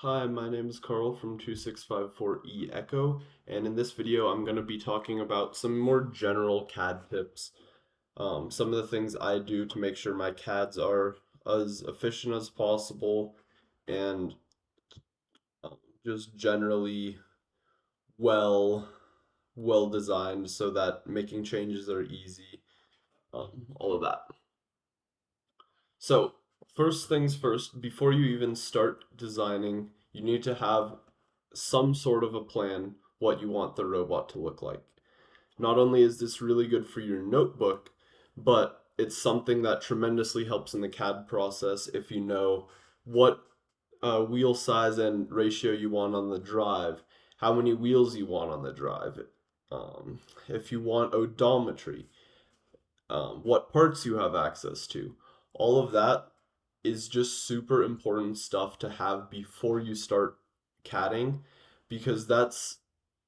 Hi, my name is Carl from 2654E Echo, and in this video I'm going to be talking about some more general CAD tips. Some of the things I do to make sure my CADs are as efficient as possible and just generally well well designed so that making changes are easy, all of that. So, first things first, before you even start designing, you need to have some sort of a plan what you want the robot to look like. Not only is this really good for your notebook, but it's something that tremendously helps in the CAD process if you know what wheel size and ratio you want on the drive, how many wheels you want on the drive, if you want odometry, what parts you have access to. All of that is just super important stuff to have before you start CADing because that's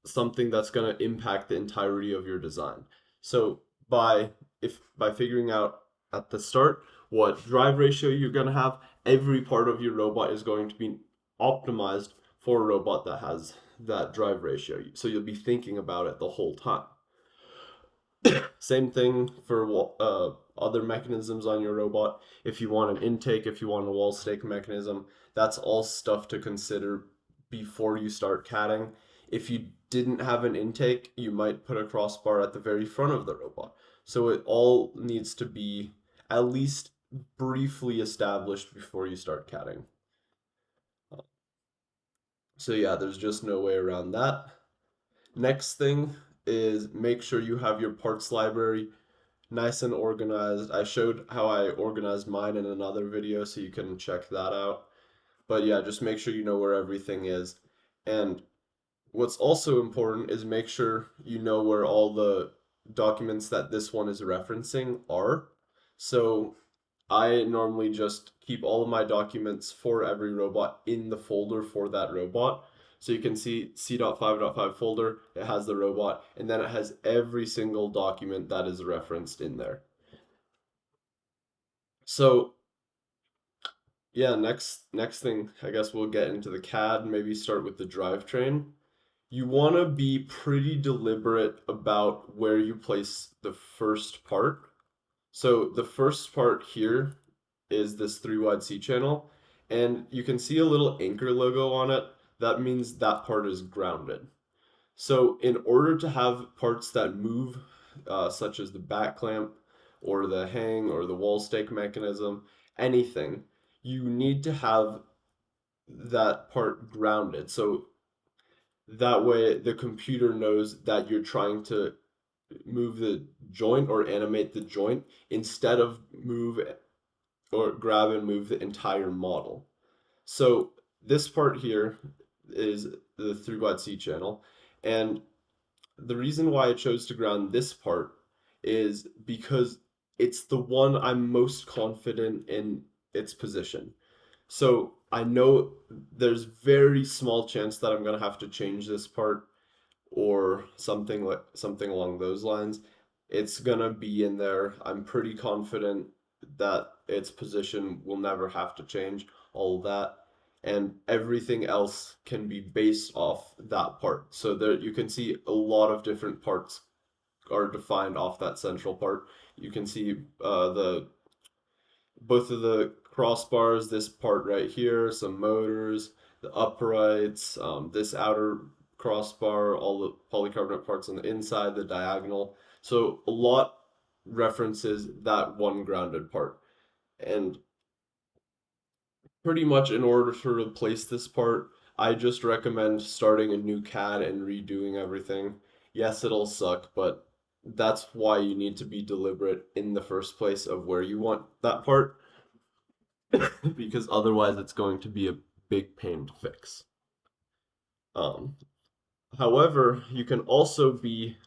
something that's going to impact the entirety of your design. So by figuring out at the start what drive ratio you're going to have, every part of your robot is going to be optimized for a robot that has that drive ratio. So you'll be thinking about it the whole time. Same thing for other mechanisms on your robot. If you want an intake, if you want a wall stake mechanism, that's all stuff to consider before you start catting. If you didn't have an intake, you might put a crossbar at the very front of the robot. So it all needs to be at least briefly established before you start catting. So yeah, there's just no way around that. Next thing is make sure you have your parts library nice and organized. I showed how I organized mine in another video, so you can check that out. But yeah, just make sure you know where everything is. And what's also important is make sure you know where all the documents that this one is referencing are. So I normally just keep all of my documents for every robot in the folder for that robot. So you can see C.5.5 folder, it has the robot, and then it has every single document that is referenced in there. So yeah, next thing, I guess we'll get into the CAD, maybe start with the drivetrain. You want to be pretty deliberate about where you place the first part. So the first part here is this 3 wide C channel, and you can see a little anchor logo on it. That means that part is grounded. So in order to have parts that move, such as the back clamp or the hang or the wall stake mechanism, anything, you need to have that part grounded. So that way the computer knows that you're trying to move the joint or animate the joint instead of move or grab and move the entire model. So this part here is the 3 wide C channel, and the reason why I chose to ground this part is because it's the one I'm most confident in its position. So I know there's very small chance that I'm gonna have to change this part or something along those lines. It's gonna be in there. I'm pretty confident that its position will never have to change, all of that. And everything else can be based off that part. So there you can see a lot of different parts are defined off that central part. You can see the both of the crossbars, this part right here, some motors, the uprights, this outer crossbar, all the polycarbonate parts on the inside, the diagonal. So a lot references that one grounded part. And pretty much in order to replace this part, I just recommend starting a new CAD and redoing everything. Yes, it'll suck, but that's why you need to be deliberate in the first place of where you want that part because otherwise it's going to be a big pain to fix. Um, However, you can also be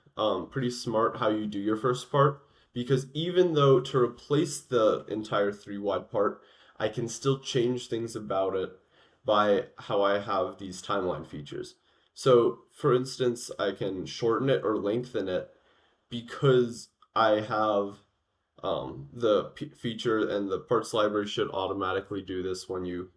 pretty smart how you do your first part because even though to replace the entire 3 wide part, I can still change things about it by how I have these timeline features. So, for instance, I can shorten it or lengthen it because I have the feature and the parts library should automatically do this when you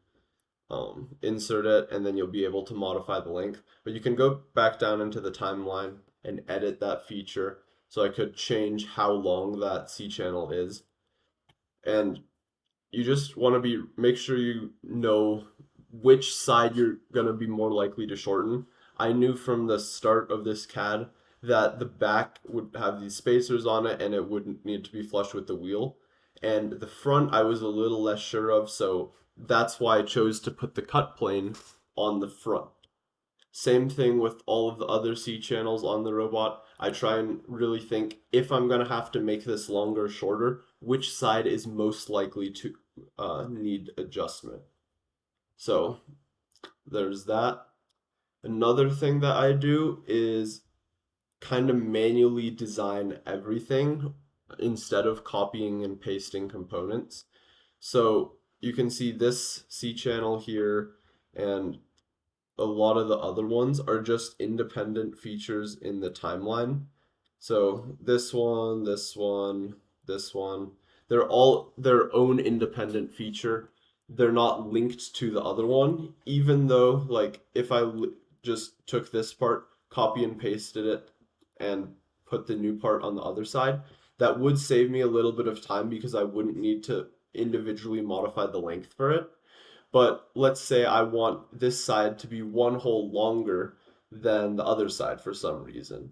insert it, and then you'll be able to modify the length. But you can go back down into the timeline and edit that feature. So I could change how long that C channel is. And you just want to be make sure you know which side you're going to be more likely to shorten. I knew from the start of this CAD that the back would have these spacers on it and it wouldn't need to be flush with the wheel. And the front I was a little less sure of, so that's why I chose to put the cut plane on the front. Same thing with all of the other C channels on the robot. I try and really think if I'm going to have to make this longer or shorter, which side is most likely to need adjustment. So there's that. Another thing that I do is kind of manually design everything instead of copying and pasting components. So you can see this C channel here and a lot of the other ones are just independent features in the timeline. So this one, this one, this one, they're all their own independent feature. They're not linked to the other one, even though, like, if just took this part, copy and pasted it, and put the new part on the other side, that would save me a little bit of time because I wouldn't need to individually modify the length for it. But let's say I want this side to be one hole longer than the other side for some reason.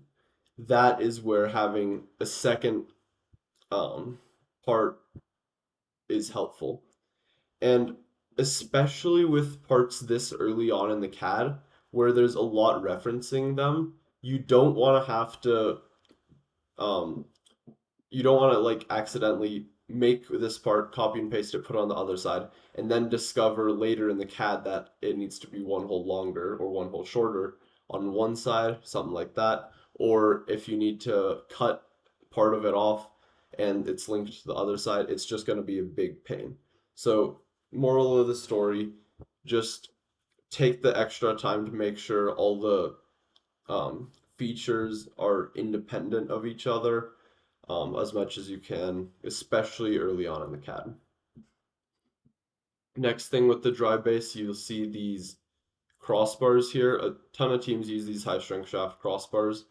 That is where having a second um, part is helpful. And especially with parts this early on in the CAD, where there's a lot referencing them, you don't want to have to um, you don't want to like accidentally make this part, copy and paste it, put it on the other side, and then discover later in the CAD that it needs to be one hole longer or one hole shorter on one side, something like that. Or if you need to cut part of it off and it's linked to the other side, it's just going to be a big pain. So, moral of the story, just take the extra time to make sure all the features are independent of each other as much as you can, especially early on in the CAD. Next thing with the dry base, you'll see these crossbars here. A ton of teams use these high strength shaft crossbars,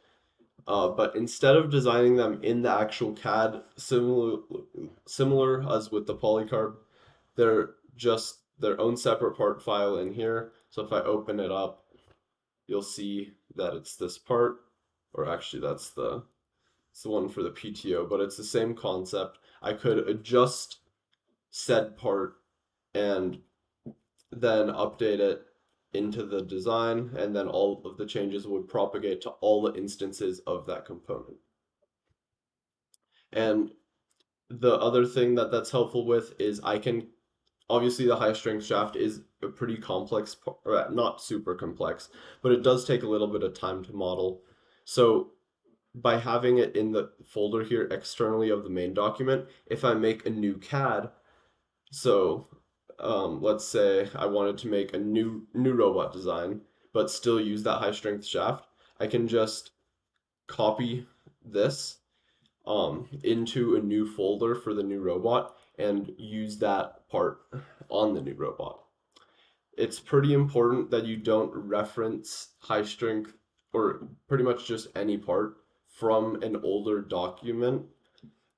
but instead of designing them in the actual CAD, similar as with the polycarb, they're just their own separate part file in here. So if I open it up, you'll see that it's this part, or actually it's the one for the PTO, but it's the same concept. I could adjust said part and then update it into the design, and then all of the changes would propagate to all the instances of that component. And the other thing that that's helpful with is I can obviously the high strength shaft is a pretty complex, or not super complex, but it does take a little bit of time to model. So by having it in the folder here externally of the main document, if I make a new CAD, so let's say I wanted to make a new robot design, but still use that high strength shaft, I can just copy this into a new folder for the new robot and use that part on the new robot. It's pretty important that you don't reference high strength or pretty much just any part from an older document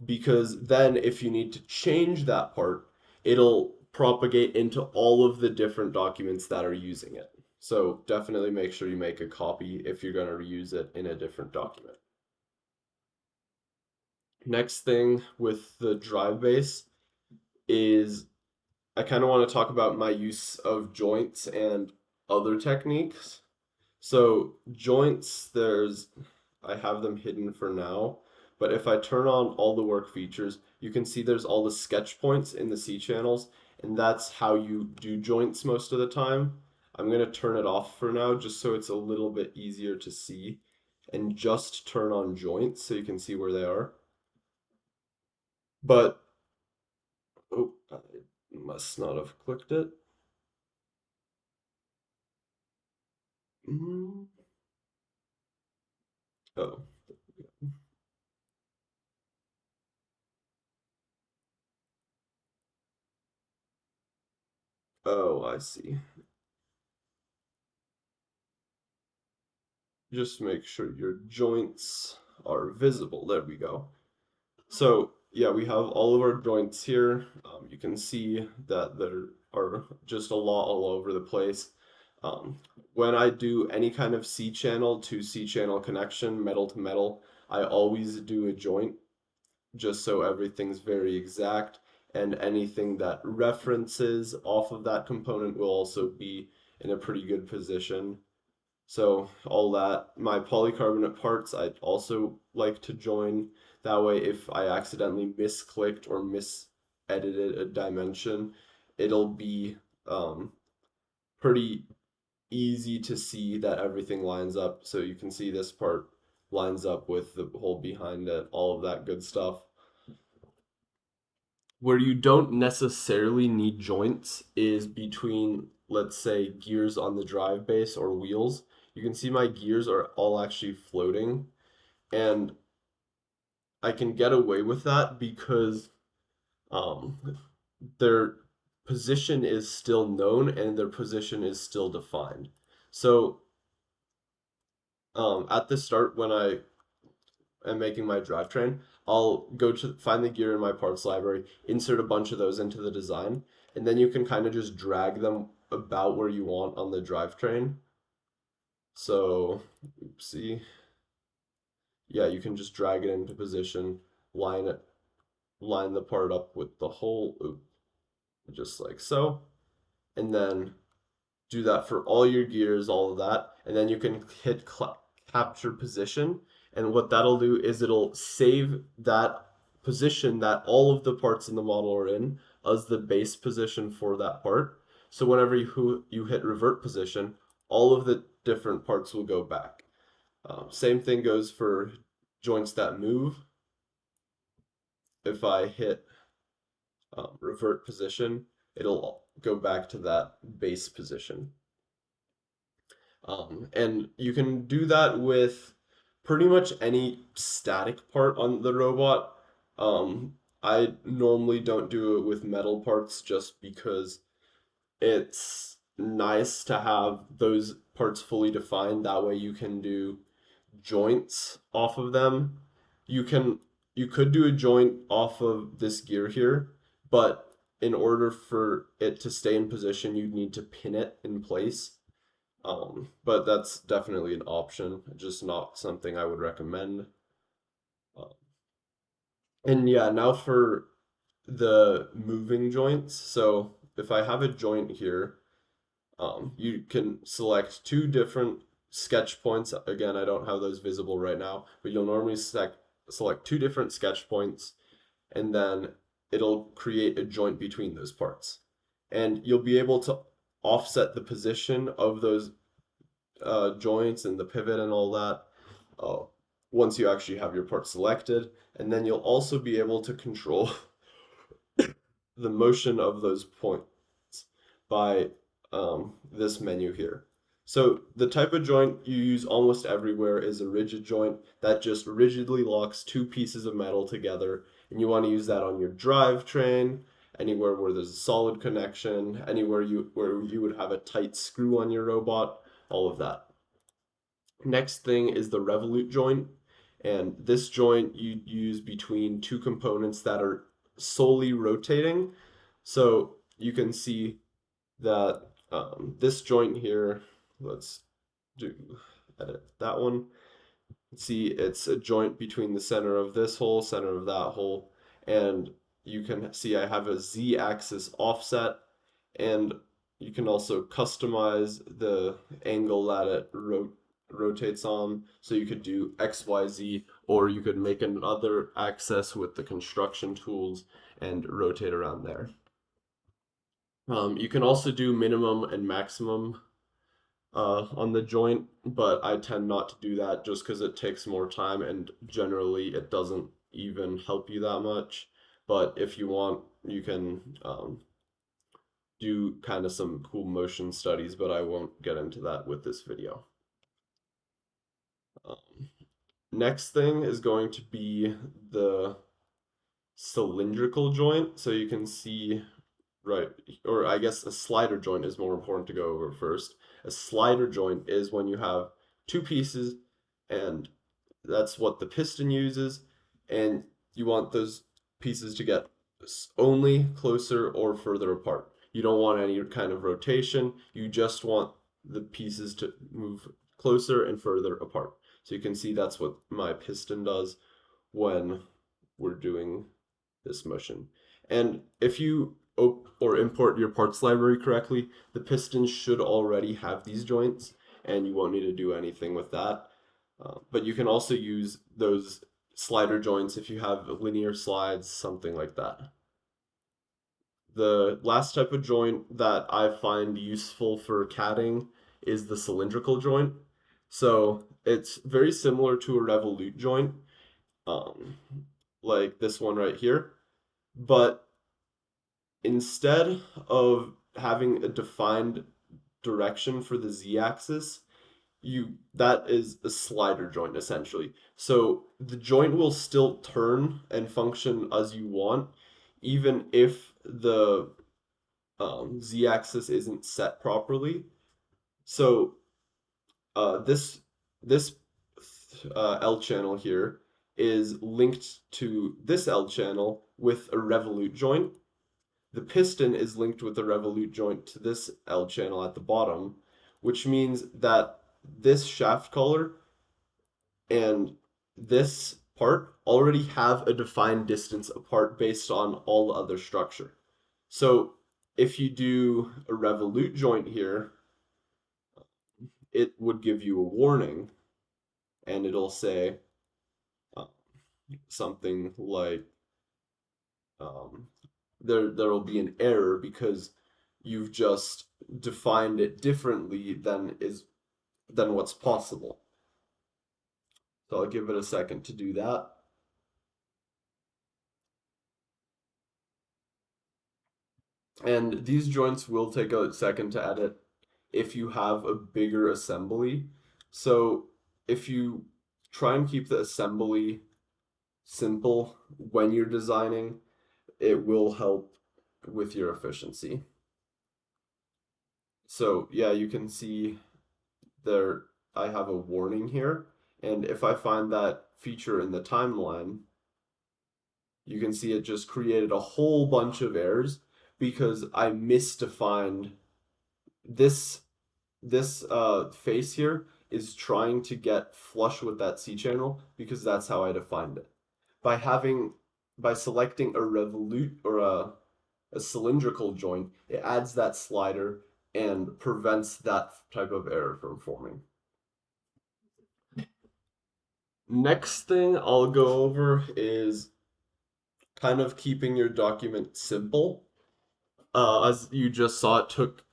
because then if you need to change that part, it'll propagate into all of the different documents that are using it. So definitely make sure you make a copy if you're going to reuse it in a different document. Next thing with the drive base is I kind of want to talk about my use of joints and other techniques. So joints, I have them hidden for now, but if I turn on all the work features, you can see there's all the sketch points in the C channels, and that's how you do joints most of the time. I'm going to turn it off for now just so it's a little bit easier to see and just turn on joints so you can see where they are. But, oh, I must not have clicked it. Mm, oh, Oh, I see. Just make sure your joints are visible. There we go. So yeah, we have all of our joints here. You can see that there are just a lot all over the place. Um, when I do any kind of C channel to C channel connection, metal to metal, I always do a joint just so everything's very exact, and anything that references off of that component will also be in a pretty good position. So all that, my polycarbonate parts, I'd also like to join. That way, if I accidentally misclicked or misedited a dimension, it'll be pretty easy to see that everything lines up. So you can see this part lines up with the hole behind it, all of that good stuff. Where you don't necessarily need joints is between, let's say, gears on the drive base or wheels. You can see my gears are all actually floating, and I can get away with that because um, their position is still known and their position is still defined. So at the start, when I am making my drivetrain, I'll go to find the gear in my parts library, insert a bunch of those into the design, and then you can kind of just drag them about where you want on the drivetrain. So, oopsie. Yeah, you can just drag it into position, line it, line the part up with the hole, just like so, and then do that for all your gears, all of that, and then you can hit capture position. And what that'll do is it'll save that position that all of the parts in the model are in as the base position for that part. So whenever you hit revert position, all of the different parts will go back. Same thing goes for joints that move. If I hit revert position, it'll go back to that base position. And you can do that with pretty much any static part on the robot. I normally don't do it with metal parts just because it's nice to have those parts fully defined. That way you can do joints off of them. You can you could do a joint off of this gear here, but in order for it to stay in position, you'd need to pin it in place. But that's definitely an option, just not something I would recommend. Uh, and yeah, now for the moving joints. So if I have a joint here, you can select two different sketch points. Again, I don't have those visible right now, but you'll normally select two different sketch points, and then it'll create a joint between those parts. And you'll be able to offset the position of those joints and the pivot and all that uh, once you actually have your part selected. And then you'll also be able to control the motion of those points by this menu here. So the type of joint you use almost everywhere is a rigid joint that just rigidly locks two pieces of metal together, and you want to use that on your drivetrain, anywhere where there's a solid connection, anywhere you would have a tight screw on your robot, all of that. Next thing is the revolute joint, and this joint you use between two components that are solely rotating. So you can see that this joint here, let's do edit that one. See, it's a joint between the center of this hole, center of that hole, and you can see I have a z-axis offset, and you can also customize the angle that it rotates on. So you could do XYZ, or you could make another axis with the construction tools and rotate around there. You can also do minimum and maximum on the joint, but I tend not to do that just because it takes more time and generally it doesn't even help you that much. But if you want, you can do kind of some cool motion studies, but I won't get into that with this video. Um, Next thing is going to be the cylindrical joint. So you can see right, or I guess a slider joint is more important to go over first. A slider joint is when you have two pieces, and that's what the piston uses, and you want those pieces to get only closer or further apart. You don't want any kind of rotation. You just want the pieces to move closer and further apart. So you can see that's what my piston does when we're doing this motion. And if you or import your parts library correctly, the pistons should already have these joints, and you won't need to do anything with that. But you can also use those slider joints if you have linear slides, something like that. The last type of joint that I find useful for CADing is the cylindrical joint. So it's very similar to a revolute joint, um, like this one right here. But instead of having a defined direction for the z-axis, you that is a slider joint essentially. So the joint will still turn and function as you want, even if the z-axis isn't set properly. So this this L channel here is linked to this L channel with a revolute joint. The piston is linked with the revolute joint to this L channel at the bottom, which means that this shaft collar and this part already have a defined distance apart based on all other structure. So if you do a revolute joint here, it would give you a warning, and it'll say uh, something like um, there will be an error because you've just defined it differently than what's possible. So I'll give it a second to do that. And these joints will take a second to edit if you have a bigger assembly. So if you try and keep the assembly simple when you're designing, it will help with your efficiency. So yeah, you can see there I have a warning here, and if I find that feature in the timeline, you can see it just created a whole bunch of errors because I misdefined this face here is trying to get flush with that C channel because that's how I defined it. By having by selecting a revolute or a cylindrical joint, it adds that slider and prevents that type of error from forming. Next thing I'll go over is kind of keeping your document simple. As you just saw, it took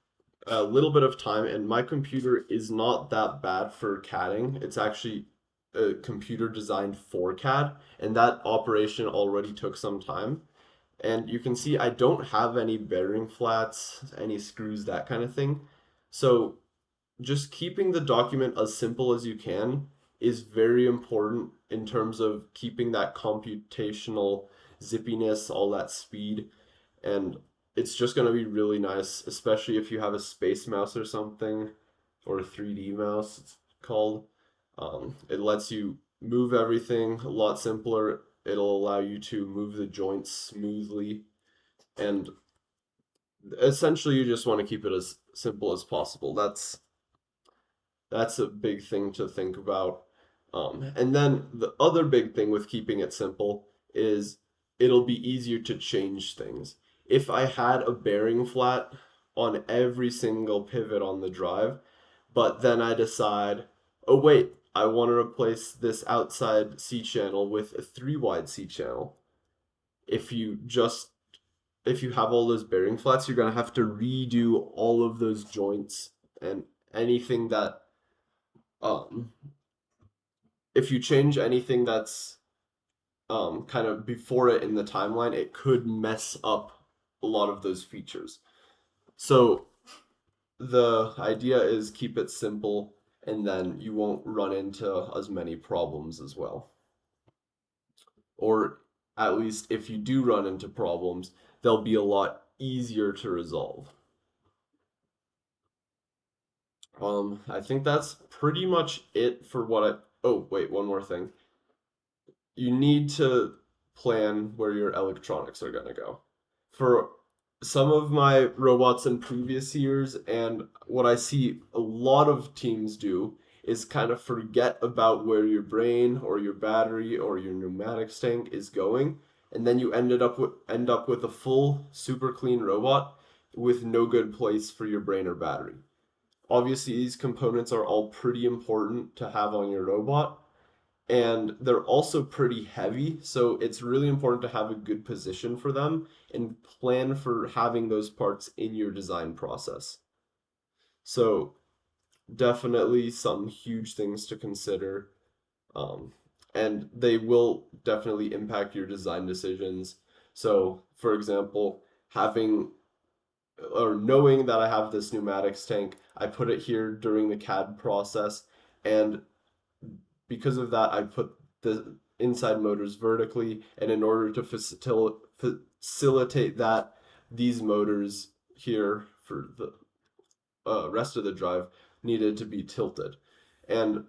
a little bit of time, and my computer is not that bad for CADing. It's actually a computer designed for CAD, and that operation already took some time. And you can see I don't have any bearing flats, any screws, that kind of thing. So just keeping the document as simple as you can is very important in terms of keeping that computational zippiness, all that speed, and it's just going to be really nice, especially if you have a space mouse or something, or a 3D mouse, it's called. It lets you move everything a lot simpler. It'll allow you to move the joints smoothly, and essentially you just want to keep it as simple as possible. That's a big thing to think about. And then the other big thing with keeping it simple is it'll be easier to change things. If I had a bearing flat on every single pivot on the drive, but then I decide, oh wait, I want to replace this outside C channel with a 3 wide C channel. If you just if you have all those bearing flats, you're gonna have to redo all of those joints and anything that um if you change anything that's kind of before it in the timeline, it could mess up a lot of those features. So the idea is keep it simple and then you won't run into as many problems as well. Or at least if you do run into problems, they'll be a lot easier to resolve. I think that's pretty much it for what I. Oh, wait, one more thing. You need to plan where your electronics are going to go. For some of my robots in previous years, and what I see a lot of teams do is kind of forget about where your brain or your battery or your pneumatics tank is going, and then you end up with a full super clean robot with no good place for your brain or battery. Obviously, these components are all pretty important to have on your robot, and they're also pretty heavy, so it's really important to have a good position for them and plan for having those parts in your design process. So, definitely some huge things to consider, um, and they will definitely impact your design decisions. So, for example, having or knowing that I have this pneumatics tank, I put it here during the CAD process, and because of that, I put the inside motors vertically, and in order to facilitate that, these motors here for the rest of the drive needed to be tilted. And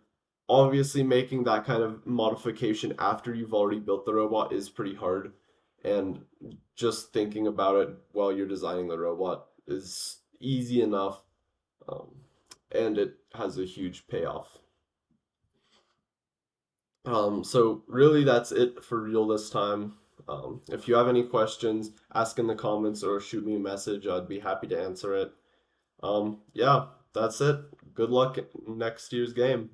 obviously, making that kind of modification after you've already built the robot is pretty hard. And just thinking about it while you're designing the robot is easy enough, um, and it has a huge payoff. So really that's it for real this time. If you have any questions, ask in the comments or shoot me a message. I'd be happy to answer it. Yeah, that's it. Good luck next year's game.